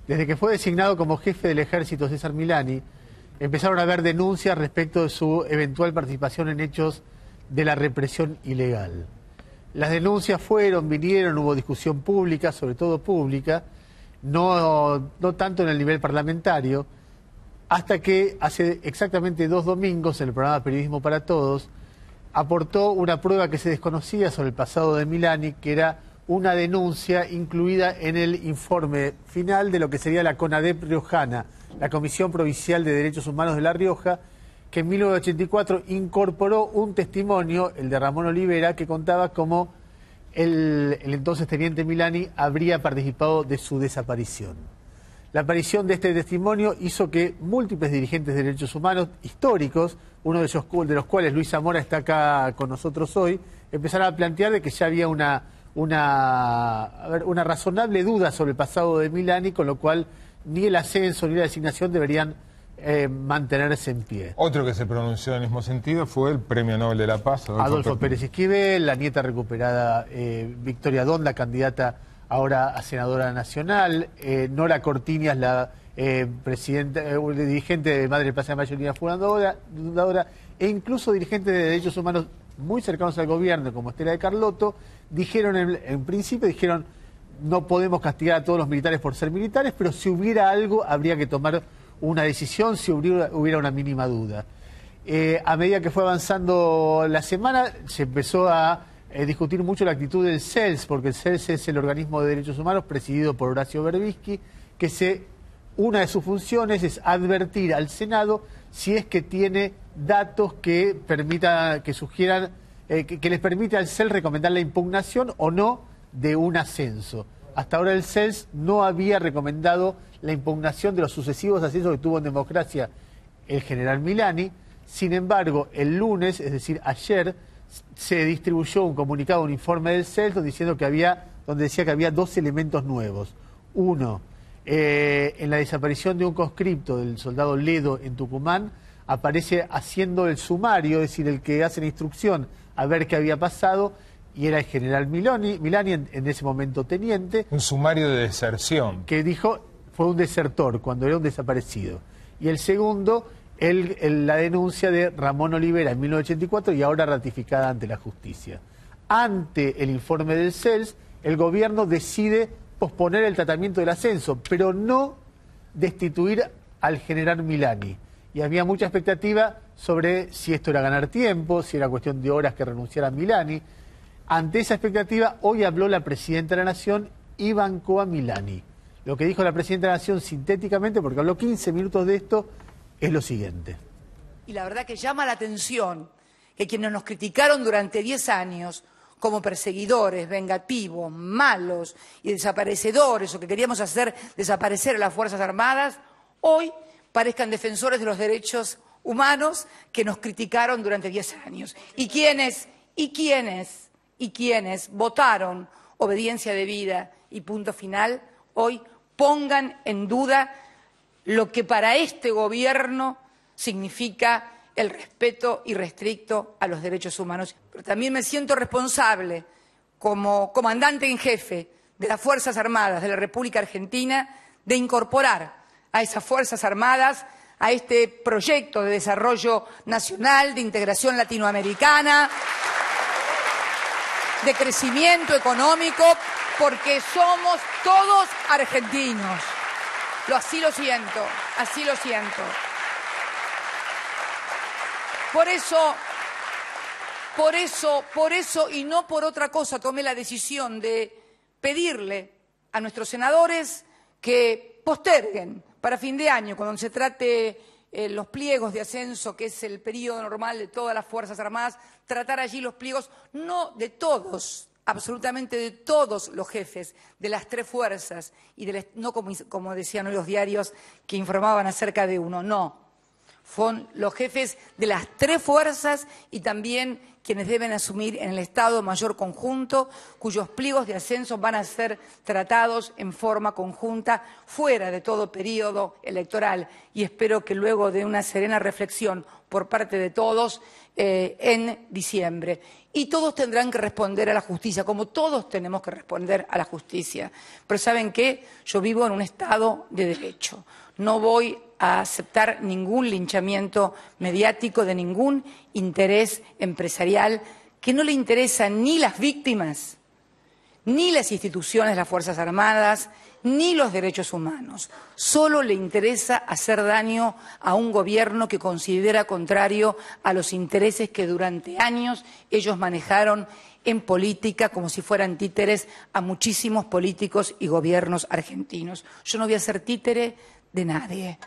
Desde que fue designado como jefe del ejército César Milani, empezaron a haber denuncias respecto de su eventual participación en hechos de la represión ilegal. Las denuncias vinieron, hubo discusión pública, sobre todo pública, no tanto en el nivel parlamentario, hasta que hace exactamente 2 domingos, en el programa Periodismo para Todos, aportó una prueba que se desconocía sobre el pasado de Milani, que era una denuncia incluida en el informe final de lo que sería la CONADEP riojana, la Comisión Provincial de Derechos Humanos de La Rioja, que en 1984 incorporó un testimonio, el de Ramón Olivera, que contaba cómo el entonces teniente Milani habría participado de su desaparición. La aparición de este testimonio hizo que múltiples dirigentes de derechos humanos históricos, uno de los cuales Luis Zamora está acá con nosotros hoy, empezaran a plantear de que ya había una razonable duda sobre el pasado de Milani, con lo cual ni el ascenso ni la designación deberían mantenerse en pie. Otro que se pronunció en el mismo sentido fue el Premio Nobel de la Paz, Adolfo Pérez Esquivel, la nieta recuperada Victoria Donda, candidata ahora a senadora nacional, Nora Cortiñas, la dirigente de Madre Plaza de Mayo, fundadora, e incluso dirigentes de derechos humanos muy cercanos al gobierno, como Estela de Carlotto, dijeron en principio, no podemos castigar a todos los militares por ser militares, pero si hubiera algo, habría que tomar una decisión si hubiera una mínima duda. A medida que fue avanzando la semana, se empezó a discutir mucho la actitud del CELS, porque el CELS es el organismo de derechos humanos presidido por Horacio Berbisky, que una de sus funciones es advertir al Senado si es que tiene datos que sugieran, que les permite al CELS recomendar la impugnación o no de un ascenso. Hasta ahora el CELS no había recomendado la impugnación de los sucesivos ascensos que tuvo en democracia el general Milani. Sin embargo, el lunes, es decir, ayer, se distribuyó un comunicado, un informe del CELS donde decía que había 2 elementos nuevos. Uno, en la desaparición de un conscripto del soldado Ledo en Tucumán, aparece haciendo el sumario, es decir, el que hace la instrucción a ver qué había pasado, y era el general Milani en ese momento teniente. Un sumario de deserción. Que dijo fue un desertor cuando era un desaparecido. Y el segundo, la denuncia de Ramón Olivera en 1984 y ahora ratificada ante la justicia. Ante el informe del CELS, el gobierno decide posponer el tratamiento del ascenso, pero no destituir al general Milani. Y había mucha expectativa sobre si esto era ganar tiempo, si era cuestión de horas que renunciara Milani. Ante esa expectativa, hoy habló la presidenta de la Nación y bancó a Milani. Lo que dijo la presidenta de la Nación sintéticamente, porque habló 15 minutos de esto, es lo siguiente. Y la verdad que llama la atención que quienes nos criticaron durante 10 años como perseguidores, vengativos, malos y desaparecedores, o que queríamos hacer desaparecer a las Fuerzas Armadas, hoy parezcan defensores de los derechos humanos que nos criticaron durante 10 años. Y quienes votaron obediencia debida y punto final, hoy pongan en duda lo que para este gobierno significa el respeto irrestricto a los derechos humanos. Pero también me siento responsable, como comandante en jefe de las Fuerzas Armadas de la República Argentina, de incorporar a esas Fuerzas Armadas a este proyecto de desarrollo nacional, de integración latinoamericana, de crecimiento económico, porque somos todos argentinos. Así lo siento, así lo siento. Por eso y no por otra cosa tomé la decisión de pedirle a nuestros senadores que posterguen para fin de año, cuando se trate los pliegos de ascenso, que es el periodo normal de todas las Fuerzas Armadas, tratar allí los pliegos, no de todos, absolutamente de todos los jefes de las 3 fuerzas, y no como decían hoy los diarios que informaban acerca de uno, no. Son los jefes de las 3 fuerzas y también quienes deben asumir en el Estado Mayor conjunto, cuyos pliegos de ascenso van a ser tratados en forma conjunta fuera de todo periodo electoral. Y espero que luego de una serena reflexión por parte de todos en diciembre. Y todos tendrán que responder a la justicia, como todos tenemos que responder a la justicia. Pero ¿saben qué? Yo vivo en un Estado de derecho. No voy a aceptar ningún linchamiento mediático de ningún interés empresarial que no le interesan ni las víctimas, ni las instituciones, las Fuerzas Armadas, ni los derechos humanos. Solo le interesa hacer daño a un gobierno que considera contrario a los intereses que durante años ellos manejaron en política como si fueran títeres a muchísimos políticos y gobiernos argentinos. Yo no voy a ser títere de nadie.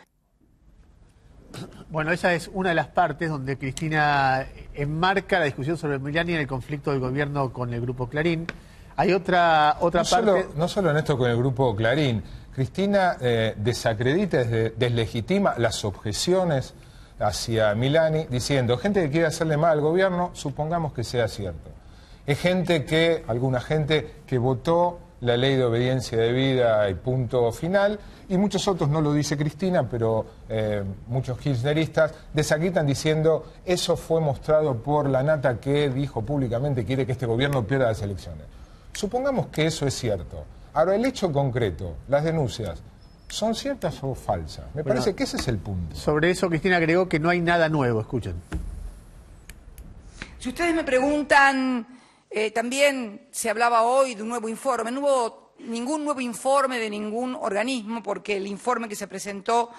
Bueno, esa es una de las partes donde Cristina enmarca la discusión sobre Milani en el conflicto del gobierno con el Grupo Clarín. Hay otra parte... No solo en esto con el Grupo Clarín. Cristina desacredita, deslegitima las objeciones hacia Milani, diciendo, gente que quiere hacerle mal al gobierno, supongamos que sea cierto. Es alguna gente que votó la ley de obediencia debida y punto final, y muchos otros, no lo dice Cristina, pero muchos kirchneristas desacreditan diciendo, eso fue mostrado por la nata que dijo públicamente quiere que este gobierno pierda las elecciones. Supongamos que eso es cierto. Ahora, el hecho concreto, las denuncias, ¿son ciertas o falsas? Me parece que ese es el punto. Sobre eso, Cristina agregó que no hay nada nuevo. Escuchen. Si ustedes me preguntan, también se hablaba hoy de un nuevo informe. No hubo ningún nuevo informe de ningún organismo, porque el informe que se presentó,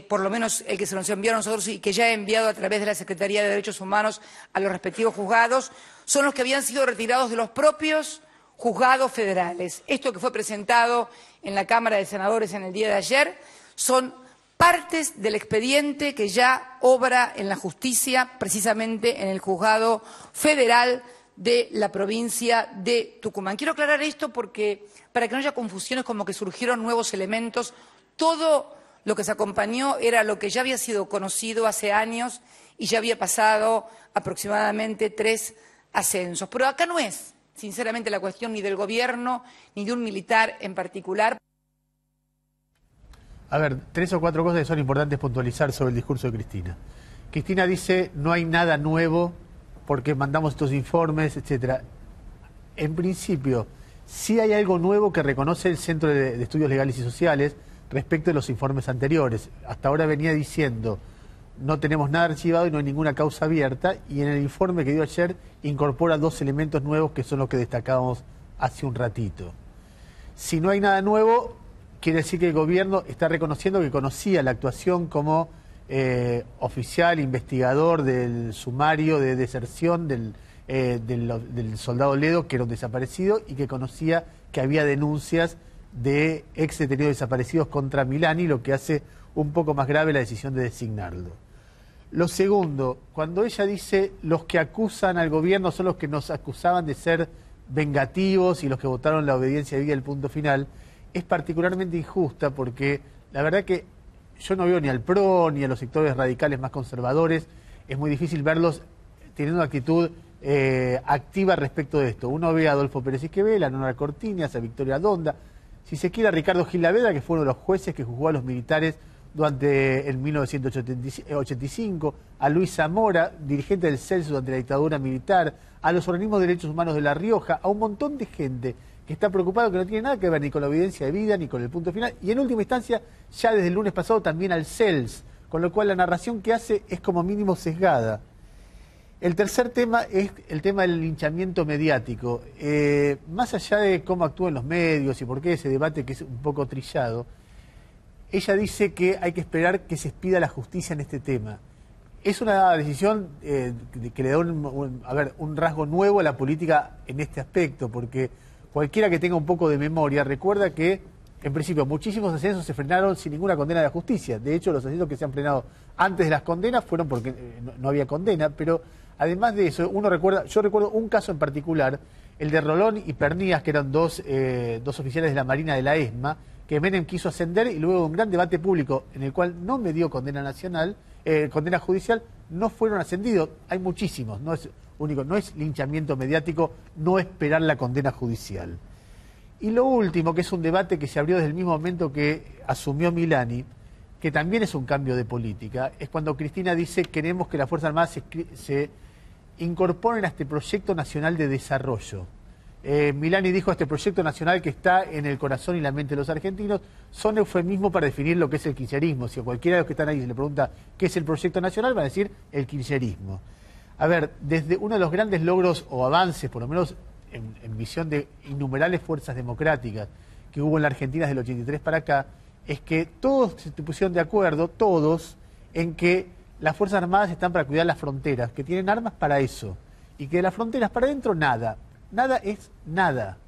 por lo menos el que se nos envió a nosotros y que ya he enviado a través de la Secretaría de Derechos Humanos a los respectivos juzgados, son los que habían sido retirados de los propios juzgados federales. Esto que fue presentado en la Cámara de Senadores en el día de ayer son partes del expediente que ya obra en la justicia, precisamente en el juzgado federal de la provincia de Tucumán. Quiero aclarar esto porque, para que no haya confusiones, como que surgieron nuevos elementos. Todo lo que se acompañó era lo que ya había sido conocido hace años y ya había pasado aproximadamente 3 ascensos. Pero acá no es, sinceramente, la cuestión ni del gobierno ni de un militar en particular. A ver, 3 o 4 cosas que son importantes puntualizar sobre el discurso de Cristina. Cristina dice, no hay nada nuevo porque mandamos estos informes, etcétera. En principio, sí hay algo nuevo que reconoce el Centro de Estudios Legales y Sociales respecto de los informes anteriores. Hasta ahora venía diciendo, no tenemos nada archivado y no hay ninguna causa abierta, y en el informe que dio ayer incorpora 2 elementos nuevos que son los que destacábamos hace un ratito. Si no hay nada nuevo, quiere decir que el gobierno está reconociendo que conocía la actuación como oficial, investigador del sumario de deserción del soldado Ledo, que era un desaparecido, y que conocía que había denuncias de ex detenidos desaparecidos contra Milani, lo que hace un poco más grave la decisión de designarlo. Lo segundo, cuando ella dice los que acusan al gobierno son los que nos acusaban de ser vengativos y los que votaron la obediencia debida el punto final, es particularmente injusta porque la verdad que yo no veo ni al PRO ni a los sectores radicales más conservadores, es muy difícil verlos teniendo una actitud activa respecto de esto. Uno ve a Adolfo Pérez Esquivel, a Nora Cortiñas, a Victoria Donda, si se quiere a Ricardo Gil Laveda, que fue uno de los jueces que juzgó a los militares durante el 1985, a Luis Zamora, dirigente del CELSU durante la dictadura militar, a los organismos de derechos humanos de La Rioja, a un montón de gente que está preocupado, que no tiene nada que ver ni con la evidencia de vida, ni con el punto final, y en última instancia, ya desde el lunes pasado, también al CELS, con lo cual la narración que hace es como mínimo sesgada. El tercer tema es el tema del linchamiento mediático. Más allá de cómo actúan los medios y por qué ese debate que es un poco trillado, ella dice que hay que esperar que se expida la justicia en este tema. Es una decisión que le da un rasgo nuevo a la política en este aspecto, porque cualquiera que tenga un poco de memoria recuerda que, en principio, muchísimos ascensos se frenaron sin ninguna condena de la justicia. De hecho, los ascensos que se han frenado antes de las condenas fueron porque no había condena, pero además de eso, yo recuerdo un caso en particular, el de Rolón y Pernías, que eran dos oficiales de la Marina de la ESMA, que Menem quiso ascender y luego de un gran debate público en el cual no me dio condena nacional, condena judicial, no fueron ascendidos. Hay muchísimos, no es único, no es linchamiento mediático, no esperar la condena judicial. Y lo último, que es un debate que se abrió desde el mismo momento que asumió Milani, que también es un cambio de política, es cuando Cristina dice: queremos que las Fuerzas Armadas se incorporen a este proyecto nacional de desarrollo. Milani dijo: este proyecto nacional que está en el corazón y la mente de los argentinos son eufemismos para definir lo que es el kirchnerismo. Si a cualquiera de los que están ahí se le pregunta qué es el proyecto nacional, va a decir el kirchnerismo. A ver, desde uno de los grandes logros o avances, por lo menos en visión de innumerables fuerzas democráticas que hubo en la Argentina desde el 83 para acá, es que todos se pusieron de acuerdo, todos, en que las Fuerzas Armadas están para cuidar las fronteras, que tienen armas para eso, y que de las fronteras para adentro nada. Nada es nada.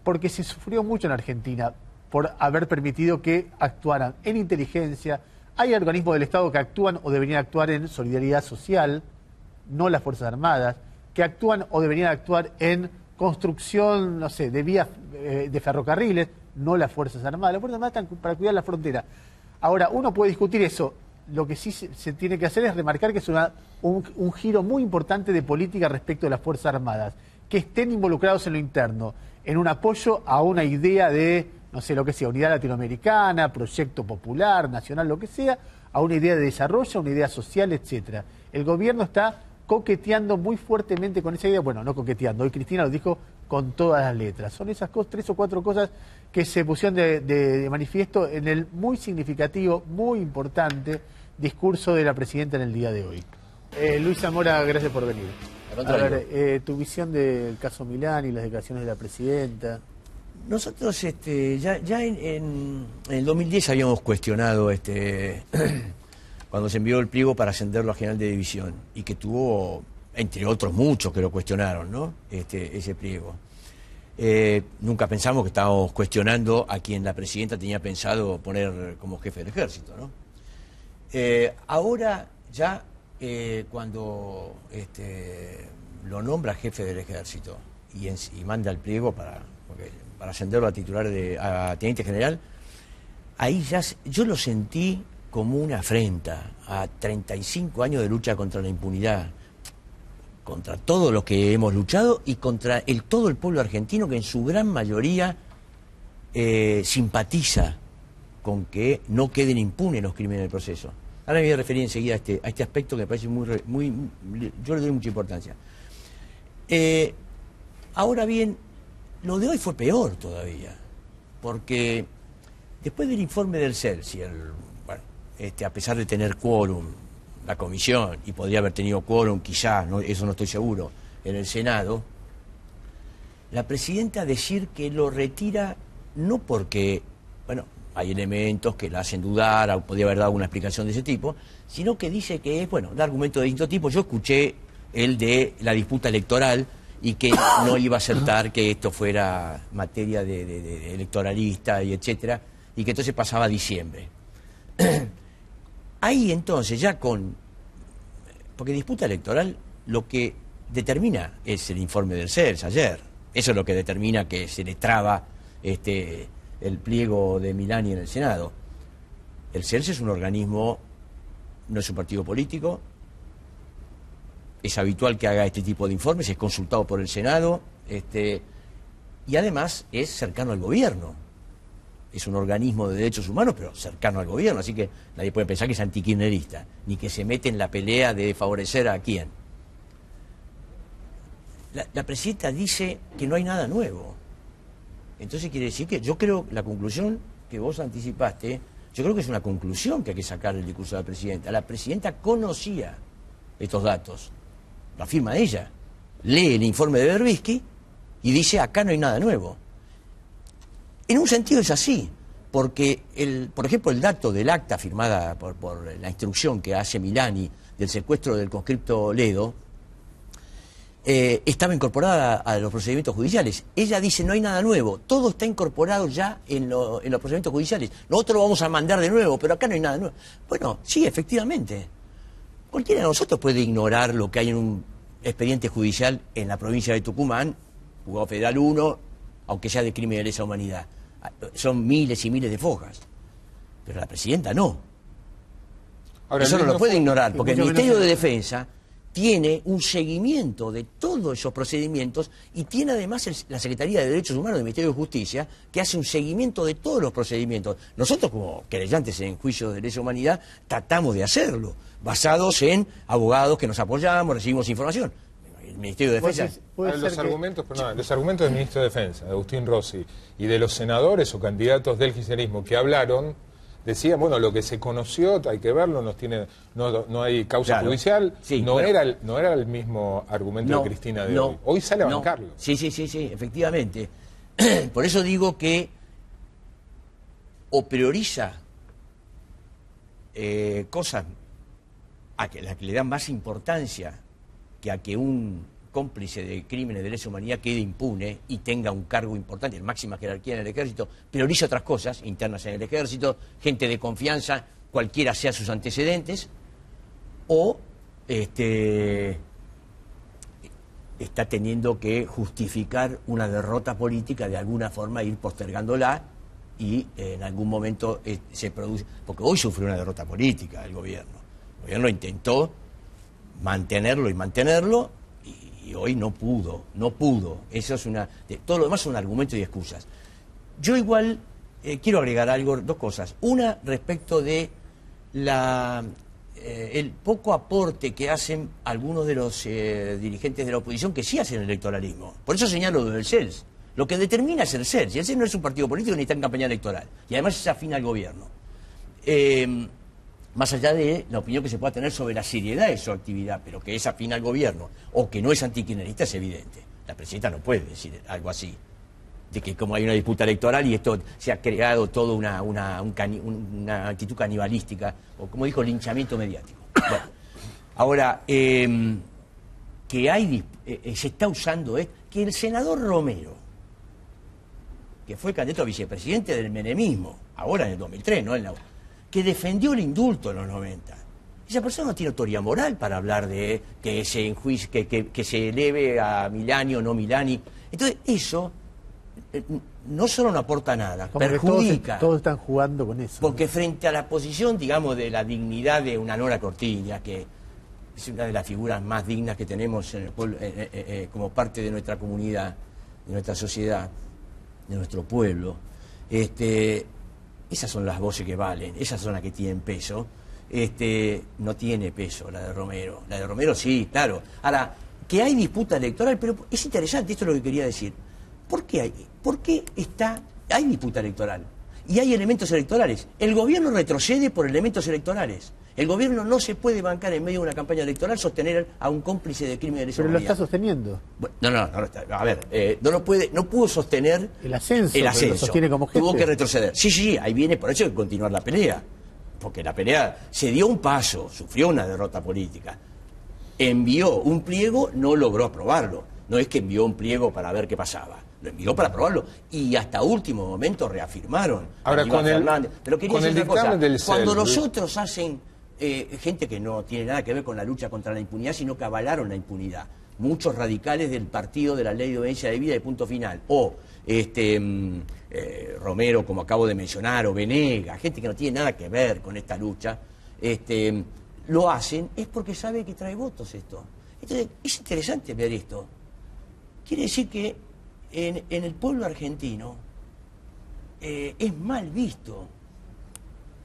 Porque se sufrió mucho en Argentina por haber permitido que actuaran en inteligencia. Hay organismos del Estado que actúan o deberían actuar en solidaridad social, no las Fuerzas Armadas, que actúan o deberían actuar en construcción, no sé, de vías de ferrocarriles, no las Fuerzas Armadas. Las Fuerzas Armadas están para cuidar la frontera. Ahora, uno puede discutir eso. Lo que sí se tiene que hacer es remarcar que es un giro muy importante de política respecto de las Fuerzas Armadas, que estén involucrados en lo interno, en un apoyo a una idea de, no sé, lo que sea, unidad latinoamericana, proyecto popular, nacional, lo que sea, a una idea de desarrollo, a una idea social, etcétera. El gobierno está coqueteando muy fuertemente con esa idea. Bueno, no coqueteando, hoy Cristina lo dijo con todas las letras. Son esas cosas, 3 o 4 cosas que se pusieron de manifiesto en el muy significativo, muy importante discurso de la presidenta en el día de hoy. Luis Zamora, gracias por venir. A ver, tu visión del caso Milani y las declaraciones de la presidenta. Nosotros ya en el 2010 habíamos cuestionado cuando se envió el pliego para ascenderlo a general de división, y que tuvo, entre otros muchos que lo cuestionaron, ¿no? Ese pliego. Nunca pensamos que estábamos cuestionando a quien la presidenta tenía pensado poner como jefe del ejército, ¿no? Ahora ya cuando lo nombra jefe del ejército y manda el pliego para ascenderlo a titular a teniente general, ahí ya yo lo sentí como una afrenta a 35 años de lucha contra la impunidad, contra todo lo que hemos luchado y contra todo el pueblo argentino, que en su gran mayoría simpatiza con que no queden impunes los crímenes del proceso. Ahora me voy a referir enseguida a este aspecto que me parece yo le doy mucha importancia. Ahora bien, lo de hoy fue peor todavía, porque después del informe del CELSI, a pesar de tener quórum, la comisión, y podría haber tenido quórum quizás, eso no estoy seguro, en el Senado, la presidenta decir que lo retira no porque, hay elementos que la hacen dudar, o podría haber dado una explicación de ese tipo, sino que dice que es, de argumentos de distinto tipo. Yo escuché el de la disputa electoral y que no iba a aceptar que esto fuera materia de electoralista y etcétera, y que entonces pasaba a diciembre. Ahí entonces ya porque disputa electoral lo que determina es el informe del CELS ayer. Eso es lo que determina que se le traba el pliego de Milani en el Senado. El CELS es un organismo, no es un partido político, es habitual que haga este tipo de informes, es consultado por el Senado, y además es cercano al gobierno. Es un organismo de derechos humanos, pero cercano al gobierno, así que nadie puede pensar que es antikirchnerista, ni que se mete en la pelea de favorecer a quién. La presidenta dice que no hay nada nuevo. Entonces quiere decir que yo creo, la conclusión que vos anticipaste, yo creo que es una conclusión que hay que sacar del discurso de la presidenta. La presidenta conocía estos datos, lo afirma ella, lee el informe de Berbisky y dice: acá no hay nada nuevo. En un sentido es así, porque, por ejemplo, el dato del acta firmada por la instrucción que hace Milani del secuestro del conscripto Ledo, estaba incorporada a los procedimientos judiciales. Ella dice: no hay nada nuevo, todo está incorporado ya en los procedimientos judiciales. Nosotros lo vamos a mandar de nuevo, pero acá no hay nada nuevo. Bueno, sí, efectivamente. Cualquiera de nosotros puede ignorar lo que hay en un expediente judicial en la provincia de Tucumán, Juzgado Federal 1, aunque sea de crímenes de lesa humanidad. Son miles y miles de fojas. Pero la presidenta no. Ahora, eso no lo puede ignorar, porque el Ministerio de Defensa tiene un seguimiento de todos esos procedimientos y tiene además la Secretaría de Derechos Humanos del Ministerio de Justicia que hace un seguimiento de todos los procedimientos. Nosotros como querellantes en juicios de lesa humanidad tratamos de hacerlo, basados en abogados que nos apoyamos, recibimos información. El Ministerio de Defensa... Los argumentos del Ministro de Defensa, de Agustín Rossi, y de los senadores o candidatos del kirchnerismo que hablaron, decían, bueno, lo que se conoció, hay que verlo, no hay causa judicial, sí, no era el mismo argumento de Cristina de hoy. Hoy sale a bancarlo. Sí, efectivamente. Por eso digo que o prioriza cosas a las que le dan más importancia que a que un cómplice de crímenes de lesa humanidad quede impune y tenga un cargo importante, en máxima jerarquía en el ejército, prioriza otras cosas internas en el ejército, gente de confianza, cualquiera sea sus antecedentes, o está teniendo que justificar una derrota política de alguna forma, ir postergándola y en algún momento se produce, porque hoy sufrió una derrota política el gobierno. El gobierno intentó mantenerlo y hoy no pudo. Eso es todo lo demás son argumentos y excusas. Yo igual quiero agregar algo, dos cosas. Una, respecto de el poco aporte que hacen algunos de los dirigentes de la oposición que sí hacen electoralismo. Por eso señalo lo del CELS. Lo que determina es el CELS. Y el CELS no es un partido político ni está en campaña electoral. Y además es afín al gobierno. Más allá de la opinión que se pueda tener sobre la seriedad de su actividad, pero que es afín al gobierno o que no es antikirchnerista es evidente. La presidenta no puede decir algo así, de que como hay una disputa electoral y esto se ha creado toda una actitud canibalística, o como dijo, linchamiento mediático. Bueno, ahora, que se está usando que el senador Romero, que fue candidato a vicepresidente del menemismo, ahora en el 2003, ¿no? Que defendió el indulto en los 90. Esa persona no tiene autoridad moral para hablar de que se eleve a Milani o no Milani. Entonces, eso no solo no aporta nada, como perjudica. Todos están jugando con eso. Porque frente a la posición, digamos, de la dignidad de una Nora Cortiña, que es una de las figuras más dignas que tenemos en el pueblo, como parte de nuestra comunidad, de nuestra sociedad, de nuestro pueblo, esas son las voces que valen, esas son las que tienen peso. No tiene peso la de Romero. La de Romero sí, claro. Ahora, que hay disputa electoral, pero es interesante, esto es lo que quería decir. ¿Por qué hay disputa electoral? Y hay elementos electorales. El gobierno retrocede por elementos electorales. El gobierno no se puede bancar en medio de una campaña electoral sostener a un cómplice de crimen de lesa humanidad. Pero lo está sosteniendo. Bueno, a ver, no pudo sostener el ascenso. Lo sostiene como jefe. Tuvo que retroceder. Sí, ahí viene, por eso hay que continuar la pelea. Porque la pelea se dio un paso, sufrió una derrota política. Envió un pliego, no logró aprobarlo. No es que envió un pliego para ver qué pasaba. Lo envió para aprobarlo y hasta último momento reafirmaron. Ahora, con el dictamen del CELS, cuando los otros hacen gente que no tiene nada que ver con la lucha contra la impunidad, sino que avalaron la impunidad. Muchos radicales del partido de la Ley de Obediencia de Vida y Punto Final. O Romero, como acabo de mencionar, o Venegas, gente que no tiene nada que ver con esta lucha, lo hacen, es porque sabe que trae votos esto. Entonces, es interesante ver esto. Quiere decir que en el pueblo argentino es mal visto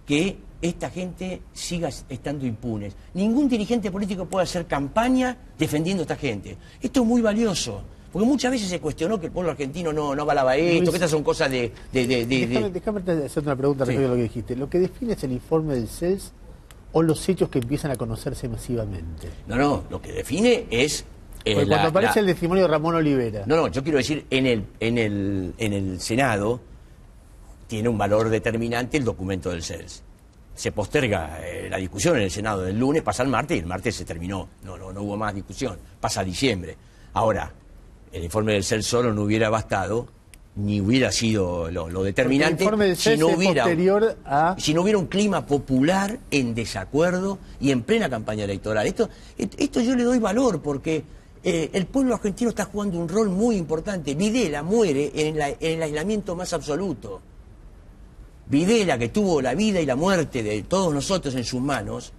que esta gente siga estando impunes. Ningún dirigente político puede hacer campaña defendiendo a esta gente. Esto es muy valioso, porque muchas veces se cuestionó que el pueblo argentino no avalaba esto, que estas son cosas de... Déjame hacer una pregunta respecto a lo que dijiste. ¿Lo que define es el informe del CELS o los hechos que empiezan a conocerse masivamente? No, lo que define es... cuando aparece el testimonio de Ramón Olivera. No, yo quiero decir, en el Senado tiene un valor determinante el documento del CELS. Se posterga la discusión en el Senado del lunes, pasa el martes, y el martes se terminó. No hubo más discusión, pasa a diciembre. Ahora, el informe del CELS solo no hubiera bastado, ni hubiera sido lo determinante, si no hubiera un clima popular en desacuerdo y en plena campaña electoral. Esto yo le doy valor porque el pueblo argentino está jugando un rol muy importante. Videla muere en el aislamiento más absoluto. Videla, que tuvo la vida y la muerte de todos nosotros en sus manos,